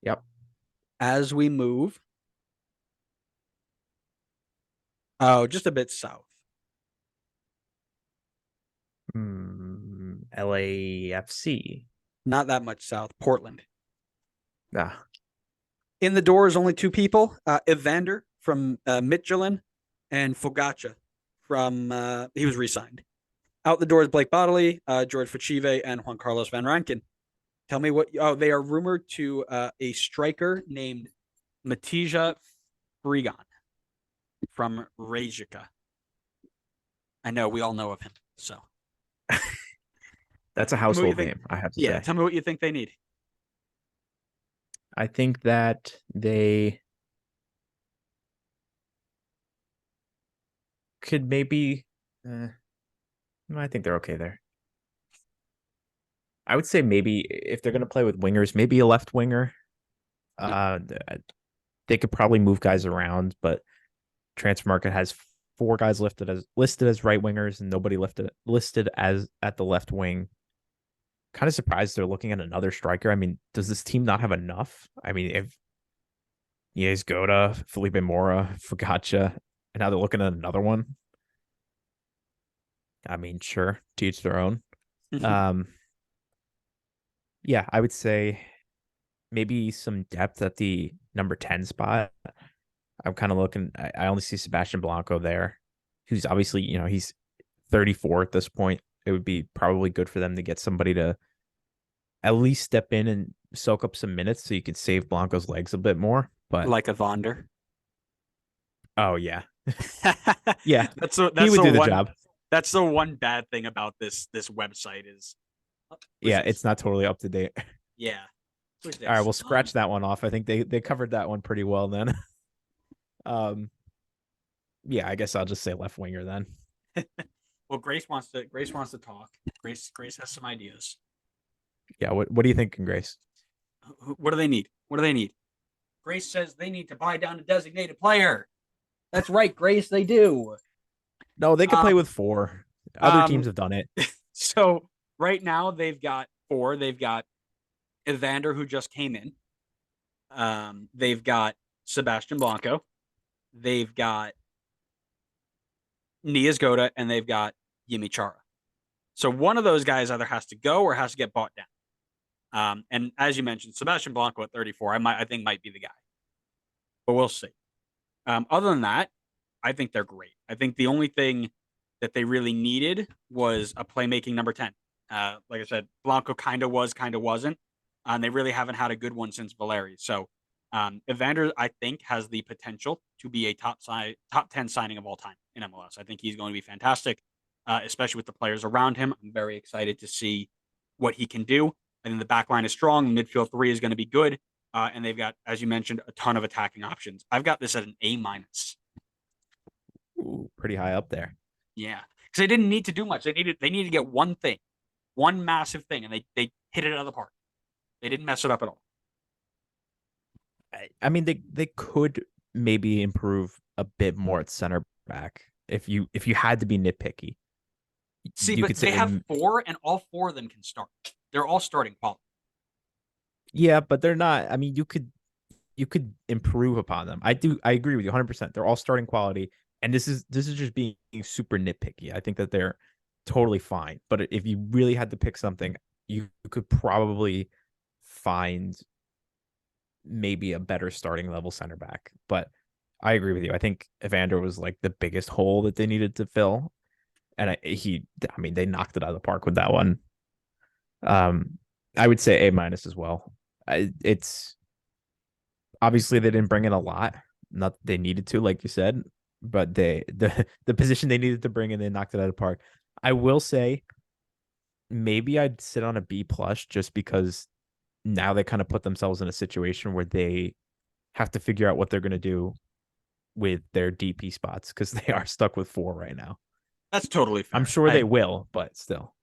Yep. As we move, oh, just a bit south. LAFC. Not that much south. Portland. Ah, In the door is only two people: Evander from Midtjylland and Fogacha from he was re-signed. Out the door is Blake Bodley, George Fachive, and Juan Carlos Van Rankin. Tell me what. Oh, they are rumored to a striker named Matija Frigon from Rijeka. I know we all know of him. So that's a tell me what you household think. name, I have to Yeah, say. tell me what you think they need. I think that they could maybe. Uh, I think they're okay there. I would say maybe if they're going to play with wingers, maybe a left winger. Yep. Uh, they could probably move guys around, but transfer market has four guys listed as right wingers and nobody listed as at the left wing. Kind of surprised they're looking at another striker. I mean, does this team not have enough? I mean, if Yes, Goda, Felipe Mora, Focaccia, and now they're looking at another one. I mean, sure, to each their own. Um, yeah, I would say maybe some depth at the number 10 spot. I'm kind of looking, I only see Sebastian Blanco there, who's obviously, he's 34 at this point. It would be probably good for them to get somebody to at least step in and soak up some minutes so you could save Blanco's legs a bit more. But Like Evander. oh yeah, yeah, that's the he that's would the do the one job. that's the one bad thing about this website is what's Yeah, this? it's not totally up to date. Yeah. What's All right, this? we'll scratch that one off. I think they covered that one pretty well then. um, yeah, I guess I'll just say left winger then. Well, Grace wants to talk. Grace has some ideas. Yeah, what do you think, Grace? What do they need? What do they need? Grace says they need to buy down a designated player. That's right, Grace. They do. No, they could play Um, with four. Other teams um. have done it. So right now they've got four. They've got Evander who just came in. They've got Sebastian Blanco. They've got Nias Goda, and they've got Yimi Chara. So one of those guys either has to go or has to get bought down. And as you mentioned, Sebastian Blanco at 34, I think might be the guy, but we'll see. Other than that, I think they're great. I think the only thing that they really needed was a playmaking number 10. Like I said, Blanco kind of was, kind of wasn't. And they really haven't had a good one since Valeri. So Evander, I think, has the potential to be a top 10 signing of all time in MLS. I think he's going to be fantastic, especially with the players around him. I'm very excited to see what he can do. I think the back line is strong. Midfield three is going to be good. And they've got, as you mentioned, a ton of attacking options. I've got this at an A minus. Ooh, pretty high up there. Yeah, because they didn't need to do much. They needed to get one thing, one massive thing, and they hit it out of the park. They didn't mess it up at all. I mean, they could maybe improve a bit more at center back if you had to be nitpicky. See, You but could they say, have four, and all four of them can start. They're all starting quality. yeah, but they're not. I mean, you could improve upon them. I agree with you 100%. They're all starting quality, and this is just being super nitpicky. I think that they're totally fine. But if you really had to pick something, you could probably find maybe a better starting level center back. But I agree with you. I think Evander was like the biggest hole that they needed to fill, and I mean, they knocked it out of the park with that one. Um, I would say A minus as well. It's obviously they didn't bring in a lot, not that they needed to, like you said, but the position they needed to bring in, they knocked it out of the park. I will say maybe I'd sit on a B plus just because now they kind of put themselves in a situation where they have to figure out what they're going to do with their DP spots because they are stuck with four right now. That's totally I'm fair. sure they I will, but still.